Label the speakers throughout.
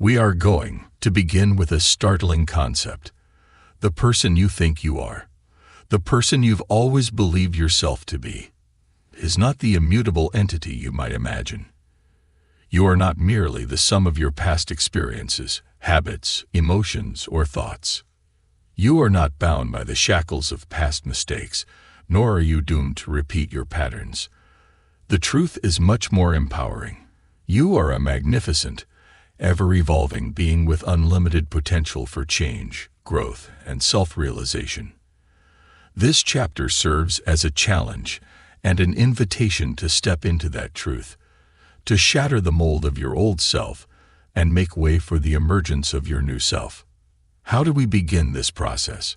Speaker 1: We are going to begin with a startling concept. The person you think you are, the person you've always believed yourself to be, is not the immutable entity you might imagine. You are not merely the sum of your past experiences, habits, emotions, or thoughts. You are not bound by the shackles of past mistakes, nor are you doomed to repeat your patterns. The truth is much more empowering. You are a magnificent, ever-evolving being with unlimited potential for change, growth, and self-realization. This chapter serves as a challenge and an invitation to step into that truth, to shatter the mold of your old self and make way for the emergence of your new self. How do we begin this process?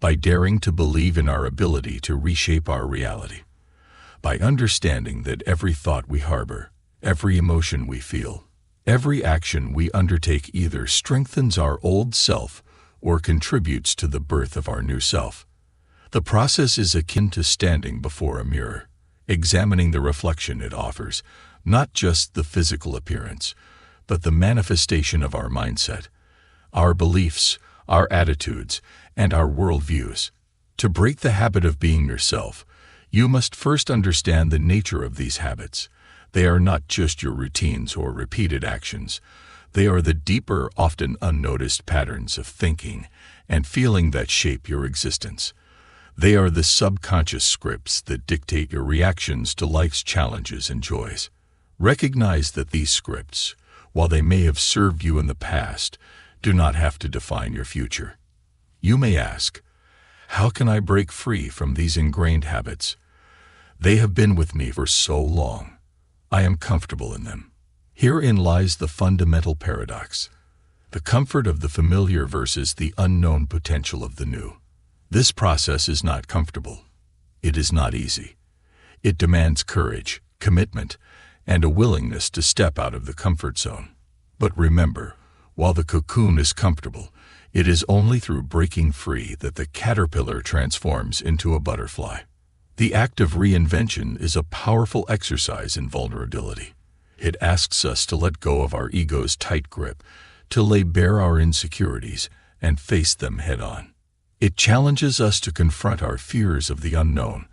Speaker 1: By daring to believe in our ability to reshape our reality. By understanding that every thought we harbor, every emotion we feel, every action we undertake either strengthens our old self or contributes to the birth of our new self. The process is akin to standing before a mirror, examining the reflection it offers, not just the physical appearance, but the manifestation of our mindset, our beliefs, our attitudes, and our worldviews. To break the habit of being yourself, you must first understand the nature of these habits. They are not just your routines or repeated actions. They are the deeper, often unnoticed patterns of thinking and feeling that shape your existence. They are the subconscious scripts that dictate your reactions to life's challenges and joys. Recognize that these scripts, while they may have served you in the past, do not have to define your future. You may ask, how can I break free from these ingrained habits? They have been with me for so long. I am comfortable in them. Herein lies the fundamental paradox, the comfort of the familiar versus the unknown potential of the new. This process is not comfortable. It is not easy. It demands courage, commitment, and a willingness to step out of the comfort zone. But remember, while the cocoon is comfortable, it is only through breaking free that the caterpillar transforms into a butterfly. The act of reinvention is a powerful exercise in vulnerability. It asks us to let go of our ego's tight grip, to lay bare our insecurities, and face them head-on. It challenges us to confront our fears of the unknown,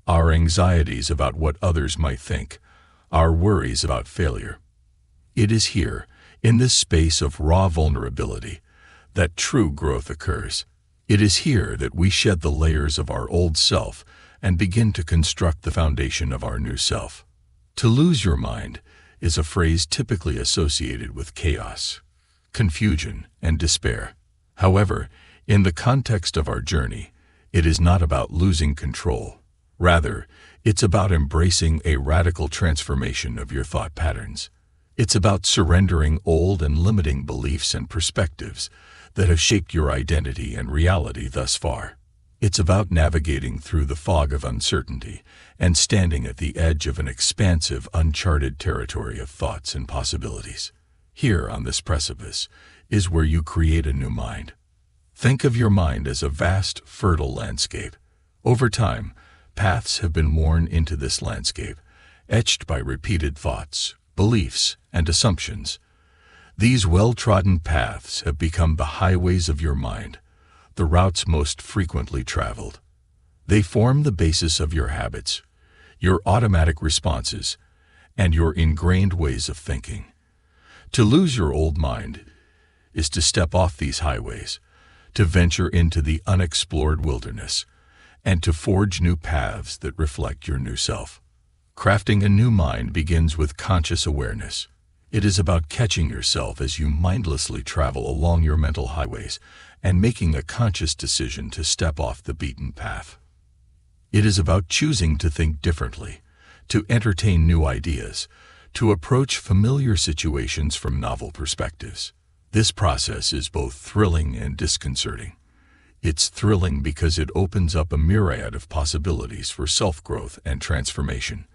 Speaker 1: our anxieties about what others might think, our worries about failure. It is here, in this space of raw vulnerability, that true growth occurs. It is here that we shed the layers of our old self and begin to construct the foundation of our new self. To lose your mind is a phrase typically associated with chaos, confusion, and despair. However, in the context of our journey, it is not about losing control. Rather, it's about embracing a radical transformation of your thought patterns. It's about surrendering old and limiting beliefs and perspectives that have shaped your identity and reality thus far. It's about navigating through the fog of uncertainty and standing at the edge of an expansive, uncharted territory of thoughts and possibilities. Here, on this precipice, is where you create a new mind. Think of your mind as a vast, fertile landscape. Over time, paths have been worn into this landscape, etched by repeated thoughts, beliefs, and assumptions. These well-trodden paths have become the highways of your mind, the routes most frequently traveled. They form the basis of your habits, your automatic responses, and your ingrained ways of thinking. To lose your old mind is to step off these highways, to venture into the unexplored wilderness, and to forge new paths that reflect your new self. Crafting a new mind begins with conscious awareness. It is about catching yourself as you mindlessly travel along your mental highways and making a conscious decision to step off the beaten path. It is about choosing to think differently, to entertain new ideas, to approach familiar situations from novel perspectives. This process is both thrilling and disconcerting. It's thrilling because it opens up a myriad of possibilities for self-growth and transformation.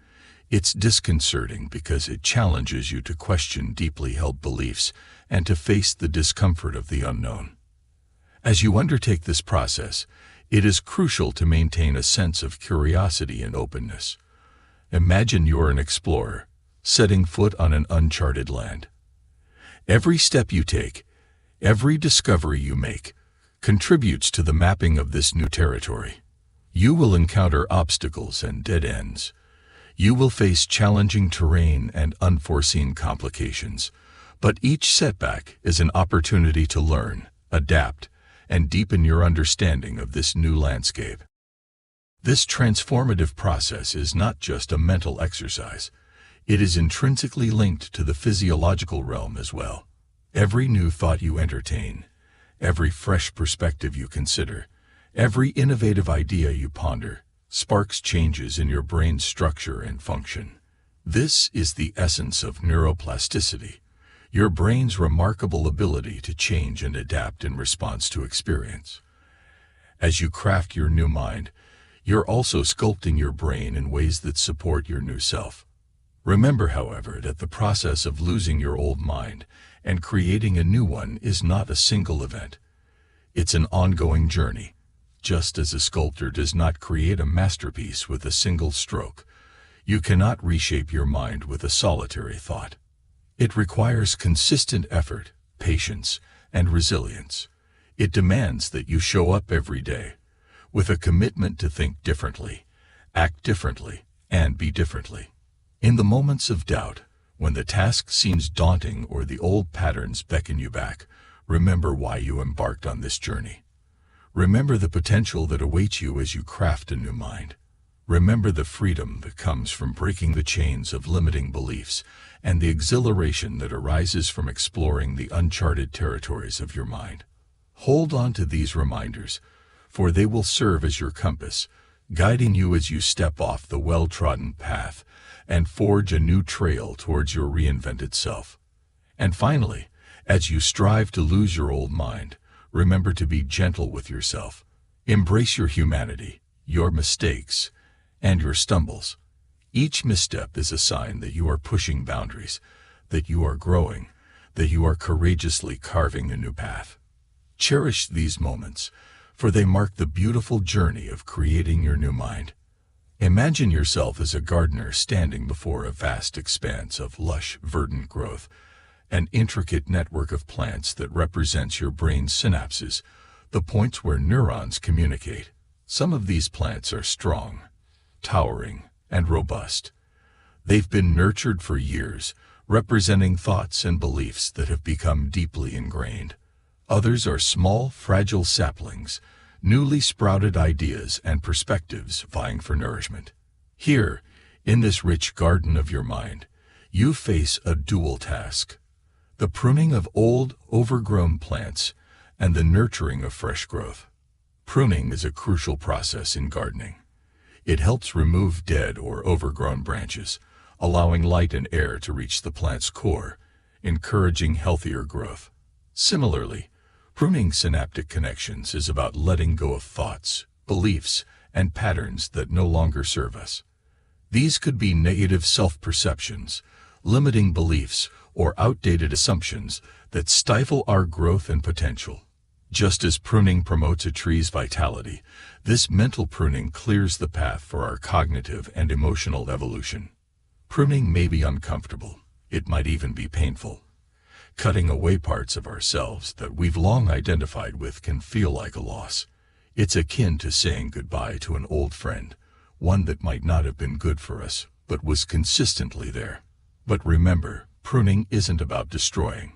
Speaker 1: It's disconcerting because it challenges you to question deeply held beliefs and to face the discomfort of the unknown. As you undertake this process, it is crucial to maintain a sense of curiosity and openness. Imagine you're an explorer, setting foot on an uncharted land. Every step you take, every discovery you make, contributes to the mapping of this new territory. You will encounter obstacles and dead ends. You will face challenging terrain and unforeseen complications, but each setback is an opportunity to learn, adapt, and deepen your understanding of this new landscape. This transformative process is not just a mental exercise. It is intrinsically linked to the physiological realm as well. Every new thought you entertain, every fresh perspective you consider, every innovative idea you ponder, sparks changes in your brain's structure and function. This is the essence of neuroplasticity, your brain's remarkable ability to change and adapt in response to experience. As you craft your new mind, you're also sculpting your brain in ways that support your new self. Remember, however, that the process of losing your old mind and creating a new one is not a single event. It's an ongoing journey. Just as a sculptor does not create a masterpiece with a single stroke, you cannot reshape your mind with a solitary thought. It requires consistent effort, patience, and resilience. It demands that you show up every day with a commitment to think differently, act differently, and be differently. In the moments of doubt, when the task seems daunting or the old patterns beckon you back, remember why you embarked on this journey. Remember the potential that awaits you as you craft a new mind. Remember the freedom that comes from breaking the chains of limiting beliefs and the exhilaration that arises from exploring the uncharted territories of your mind. Hold on to these reminders, for they will serve as your compass, guiding you as you step off the well-trodden path and forge a new trail towards your reinvented self. And finally, as you strive to lose your old mind, remember to be gentle with yourself. Embrace your humanity, your mistakes, and your stumbles. Each misstep is a sign that you are pushing boundaries, that you are growing, that you are courageously carving a new path. Cherish these moments, for they mark the beautiful journey of creating your new mind. Imagine yourself as a gardener standing before a vast expanse of lush, verdant growth, an intricate network of plants that represents your brain's synapses, the points where neurons communicate. Some of these plants are strong, towering, and robust. They've been nurtured for years, representing thoughts and beliefs that have become deeply ingrained. Others are small, fragile saplings, newly sprouted ideas and perspectives vying for nourishment. Here, in this rich garden of your mind, you face a dual task: the pruning of old, overgrown plants and the nurturing of fresh growth. Pruning is a crucial process in gardening. It helps remove dead or overgrown branches, allowing light and air to reach the plant's core, encouraging healthier growth. Similarly, pruning synaptic connections is about letting go of thoughts, beliefs, and patterns that no longer serve us. These could be negative self-perceptions, limiting beliefs, or outdated assumptions that stifle our growth and potential. Just as pruning promotes a tree's vitality, this mental pruning clears the path for our cognitive and emotional evolution. Pruning may be uncomfortable. It might even be painful. Cutting away parts of ourselves that we've long identified with can feel like a loss. It's akin to saying goodbye to an old friend, one that might not have been good for us, but was consistently there. But remember, pruning isn't about destroying.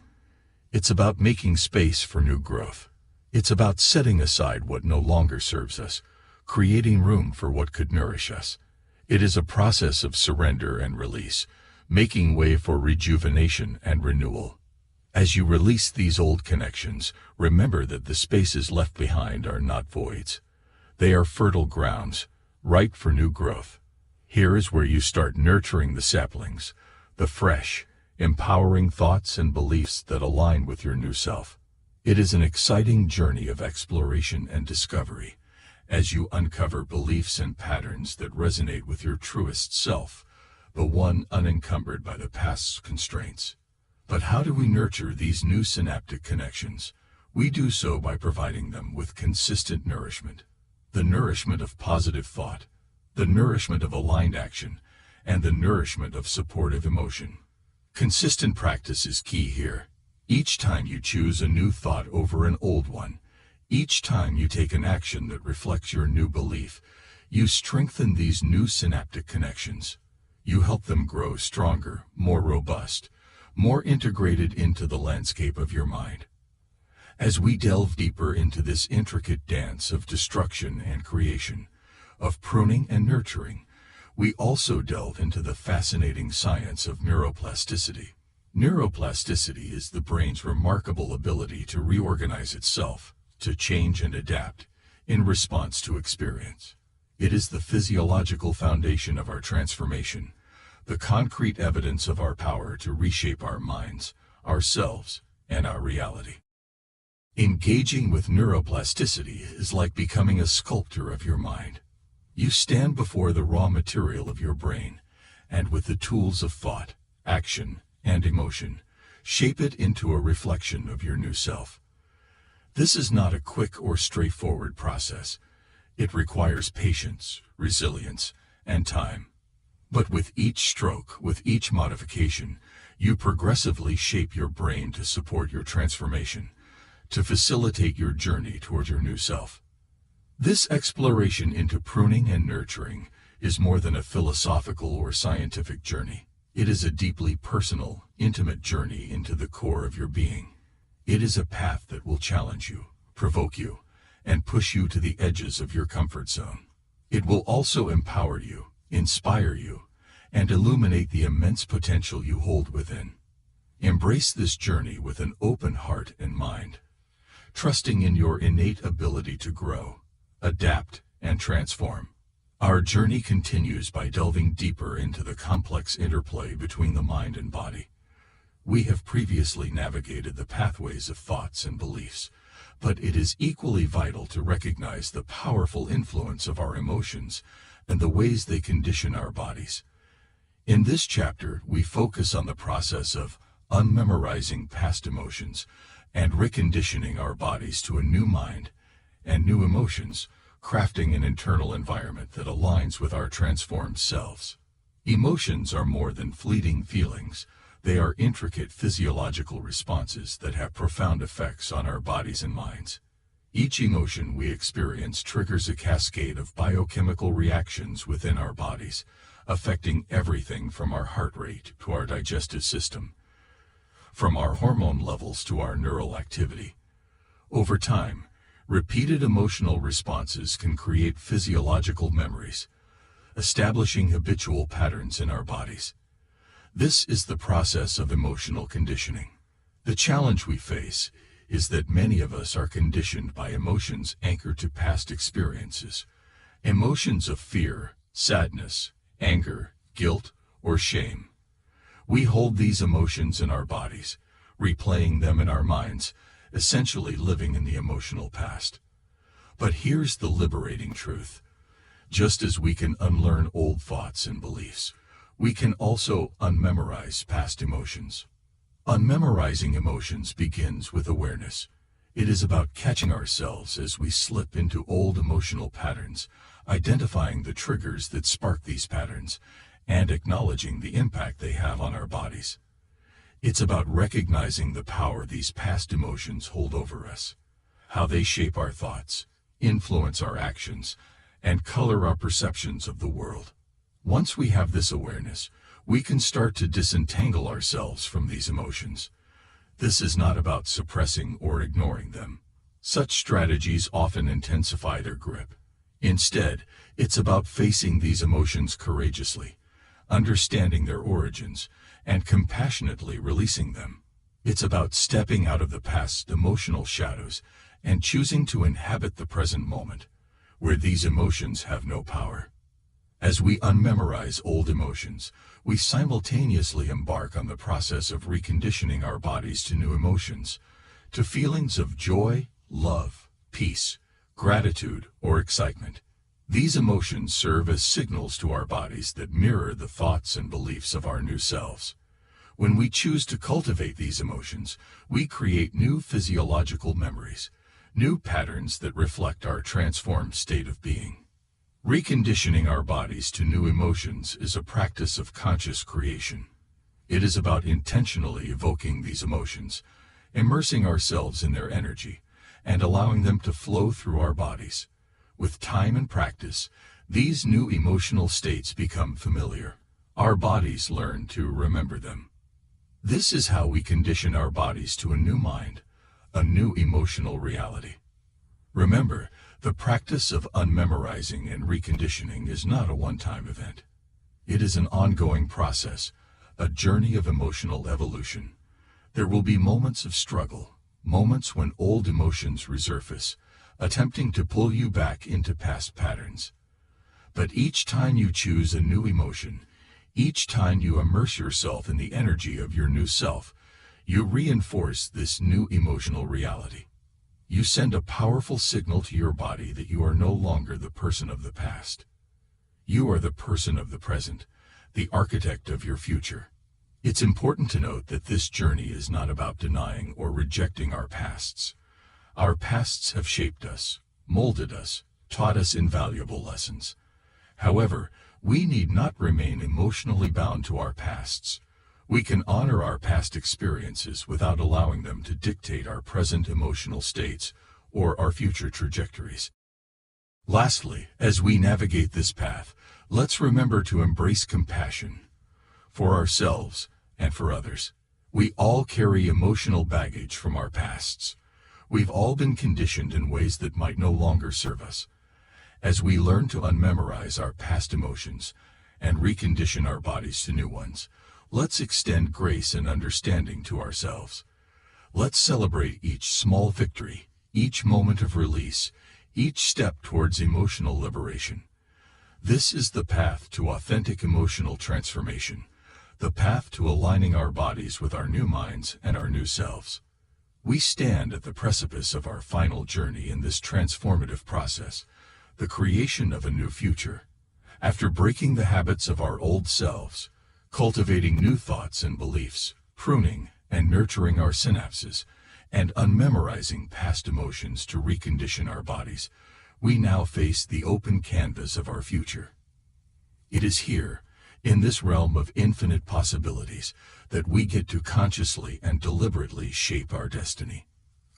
Speaker 1: It's about making space for new growth. It's about setting aside what no longer serves us, creating room for what could nourish us. It is a process of surrender and release, making way for rejuvenation and renewal. As you release these old connections, remember that the spaces left behind are not voids. They are fertile grounds, ripe for new growth. Here is where you start nurturing the saplings, the fresh, empowering thoughts and beliefs that align with your new self. It is an exciting journey of exploration and discovery, as you uncover beliefs and patterns that resonate with your truest self, the one unencumbered by the past's constraints. But how do we nurture these new synaptic connections? We do so by providing them with consistent nourishment. The nourishment of positive thought, the nourishment of aligned action, and the nourishment of supportive emotion. Consistent practice is key here. Each time you choose a new thought over an old one, each time you take an action that reflects your new belief, you strengthen these new synaptic connections. You help them grow stronger, more robust, more integrated into the landscape of your mind. As we delve deeper into this intricate dance of destruction and creation, of pruning and nurturing, we also delve into the fascinating science of neuroplasticity. Neuroplasticity is the brain's remarkable ability to reorganize itself, to change and adapt, in response to experience. It is the physiological foundation of our transformation, the concrete evidence of our power to reshape our minds, ourselves, and our reality. Engaging with neuroplasticity is like becoming a sculptor of your mind. You stand before the raw material of your brain, and with the tools of thought, action, and emotion, shape it into a reflection of your new self. This is not a quick or straightforward process. It requires patience, resilience, and time. But with each stroke, with each modification, you progressively shape your brain to support your transformation, to facilitate your journey toward your new self. This exploration into pruning and nurturing is more than a philosophical or scientific journey. It is a deeply personal, intimate journey into the core of your being. It is a path that will challenge you, provoke you, and push you to the edges of your comfort zone. It will also empower you, inspire you, and illuminate the immense potential you hold within. Embrace this journey with an open heart and mind, trusting in your innate ability to grow, adapt, and transform. Our journey continues by delving deeper into the complex interplay between the mind and body. We have previously navigated the pathways of thoughts and beliefs, but it is equally vital to recognize the powerful influence of our emotions and the ways they condition our bodies. In this chapter, we focus on the process of unmemorizing past emotions and reconditioning our bodies to a new mind and new emotions, crafting an internal environment that aligns with our transformed selves. Emotions are more than fleeting feelings. They are intricate physiological responses that have profound effects on our bodies and minds. Each emotion we experience triggers a cascade of biochemical reactions within our bodies, affecting everything from our heart rate to our digestive system, from our hormone levels to our neural activity. Over time, repeated emotional responses can create physiological memories, establishing habitual patterns in our bodies. This is the process of emotional conditioning. The challenge we face is that many of us are conditioned by emotions anchored to past experiences. Emotions of fear, sadness, anger, guilt, or shame. We hold these emotions in our bodies, replaying them in our minds, essentially living in the emotional past. But here's the liberating truth. Just as we can unlearn old thoughts and beliefs, we can also unmemorize past emotions. Unmemorizing emotions begins with awareness. It is about catching ourselves as we slip into old emotional patterns, identifying the triggers that spark these patterns, and acknowledging the impact they have on our bodies. It's about recognizing the power these past emotions hold over us, how they shape our thoughts, influence our actions, and color our perceptions of the world. Once we have this awareness, we can start to disentangle ourselves from these emotions. This is not about suppressing or ignoring them. Such strategies often intensify their grip. Instead, it's about facing these emotions courageously, understanding their origins, and compassionately releasing them. It's about stepping out of the past's emotional shadows and choosing to inhabit the present moment, where these emotions have no power. As we unmemorize old emotions, we simultaneously embark on the process of reconditioning our bodies to new emotions, to feelings of joy, love, peace, gratitude, or excitement. These emotions serve as signals to our bodies that mirror the thoughts and beliefs of our new selves. When we choose to cultivate these emotions, we create new physiological memories, new patterns that reflect our transformed state of being. Reconditioning our bodies to new emotions is a practice of conscious creation. It is about intentionally evoking these emotions, immersing ourselves in their energy, and allowing them to flow through our bodies. With time and practice, these new emotional states become familiar. Our bodies learn to remember them. This is how we condition our bodies to a new mind, a new emotional reality. Remember, the practice of unmemorizing and reconditioning is not a one-time event. It is an ongoing process, a journey of emotional evolution. There will be moments of struggle, moments when old emotions resurface, attempting to pull you back into past patterns. But each time you choose a new emotion, each time you immerse yourself in the energy of your new self, you reinforce this new emotional reality. You send a powerful signal to your body that you are no longer the person of the past. You are the person of the present, the architect of your future. It's important to note that this journey is not about denying or rejecting our pasts. Our pasts have shaped us, molded us, taught us invaluable lessons. However, we need not remain emotionally bound to our pasts. We can honor our past experiences without allowing them to dictate our present emotional states or our future trajectories. Lastly, as we navigate this path, let's remember to embrace compassion for ourselves and for others. We all carry emotional baggage from our pasts. We've all been conditioned in ways that might no longer serve us. As we learn to unmemorize our past emotions and recondition our bodies to new ones, let's extend grace and understanding to ourselves. Let's celebrate each small victory, each moment of release, each step towards emotional liberation. This is the path to authentic emotional transformation, the path to aligning our bodies with our new minds and our new selves. We stand at the precipice of our final journey in this transformative process, the creation of a new future. After breaking the habits of our old selves, cultivating new thoughts and beliefs, pruning and nurturing our synapses, and unmemorizing past emotions to recondition our bodies, we now face the open canvas of our future. It is here, in this realm of infinite possibilities, that we get to consciously and deliberately shape our destiny.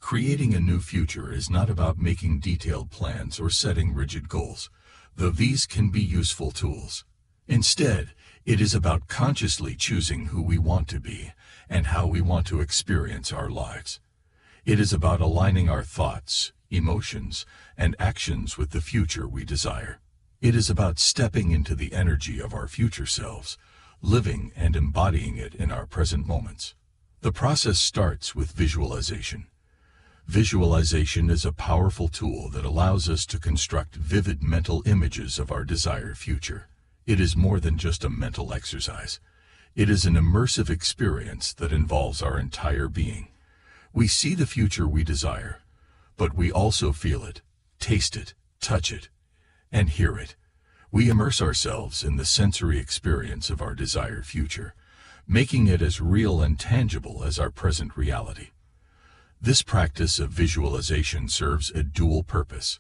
Speaker 1: Creating a new future is not about making detailed plans or setting rigid goals, though these can be useful tools. Instead, it is about consciously choosing who we want to be and how we want to experience our lives. It is about aligning our thoughts, emotions, and actions with the future we desire. It is about stepping into the energy of our future selves, living and embodying it in our present moments. The process starts with visualization. Visualization is a powerful tool that allows us to construct vivid mental images of our desired future. It is more than just a mental exercise. It is an immersive experience that involves our entire being. We see the future we desire, but we also feel it, taste it, touch it, and hear it. We immerse ourselves in the sensory experience of our desired future, making it as real and tangible as our present reality. This practice of visualization serves a dual purpose.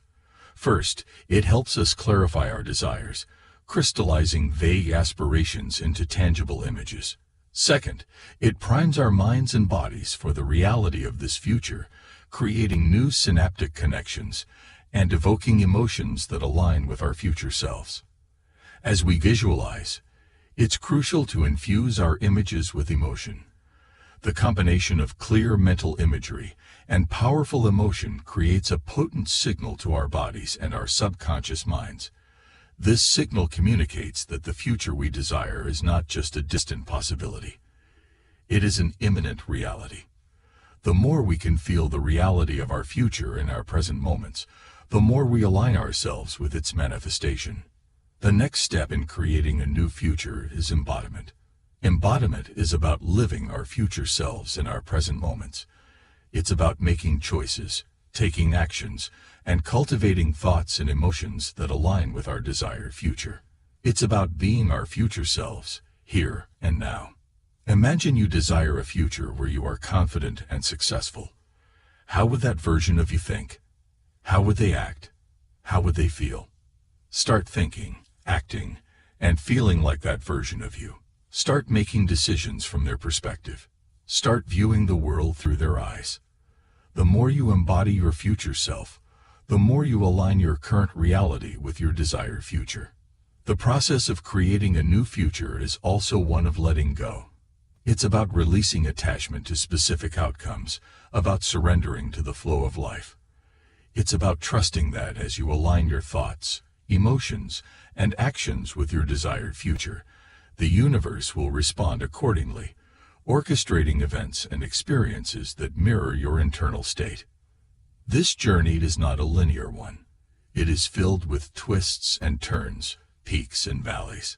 Speaker 1: First, it helps us clarify our desires, crystallizing vague aspirations into tangible images. Second, it primes our minds and bodies for the reality of this future, creating new synaptic connections and evoking emotions that align with our future selves. As we visualize, it's crucial to infuse our images with emotion. The combination of clear mental imagery and powerful emotion creates a potent signal to our bodies and our subconscious minds. This signal communicates that the future we desire is not just a distant possibility. It is an imminent reality. The more we can feel the reality of our future in our present moments, the more we align ourselves with its manifestation. The next step in creating a new future is embodiment. Embodiment is about living our future selves in our present moments. It's about making choices, taking actions, and cultivating thoughts and emotions that align with our desired future. It's about being our future selves, here and now. Imagine you desire a future where you are confident and successful. How would that version of you think? How would they act? How would they feel? Start thinking, acting, and feeling like that version of you. Start making decisions from their perspective. Start viewing the world through their eyes. The more you embody your future self, the more you align your current reality with your desired future. The process of creating a new future is also one of letting go. It's about releasing attachment to specific outcomes, about surrendering to the flow of life. It's about trusting that as you align your thoughts, emotions, and actions with your desired future, the universe will respond accordingly, orchestrating events and experiences that mirror your internal state. This journey is not a linear one. It is filled with twists and turns, peaks and valleys.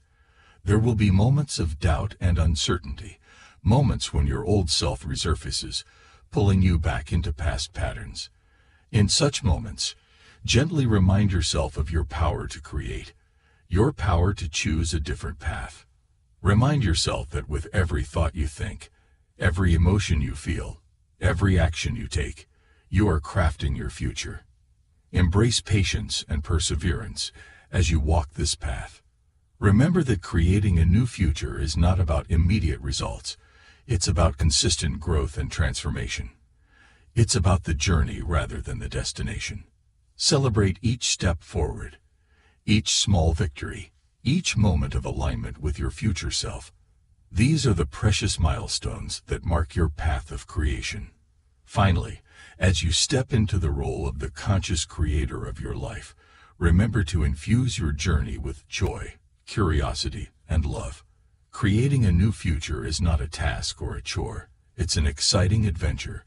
Speaker 1: There will be moments of doubt and uncertainty, moments when your old self resurfaces, pulling you back into past patterns. In such moments, gently remind yourself of your power to create, your power to choose a different path. Remind yourself that with every thought you think, every emotion you feel, every action you take, you are crafting your future. Embrace patience and perseverance as you walk this path. Remember that creating a new future is not about immediate results. It's about consistent growth and transformation. It's about the journey rather than the destination. Celebrate each step forward, each small victory, each moment of alignment with your future self. These are the precious milestones that mark your path of creation. Finally, as you step into the role of the conscious creator of your life, remember to infuse your journey with joy, curiosity, and love. Creating a new future is not a task or a chore. It's an exciting adventure,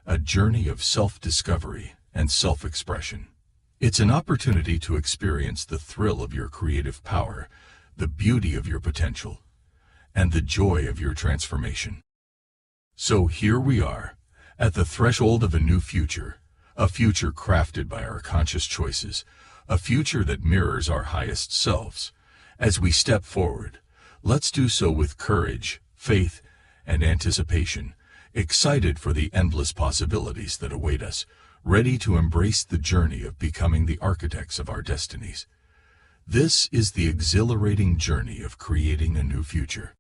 Speaker 1: a journey of self-discovery and self-expression. It's an opportunity to experience the thrill of your creative power, the beauty of your potential, and the joy of your transformation. So here we are, at the threshold of a new future, a future crafted by our conscious choices, a future that mirrors our highest selves. As we step forward, let's do so with courage, faith, and anticipation, excited for the endless possibilities that await us, ready to embrace the journey of becoming the architects of our destinies. This is the exhilarating journey of creating a new future.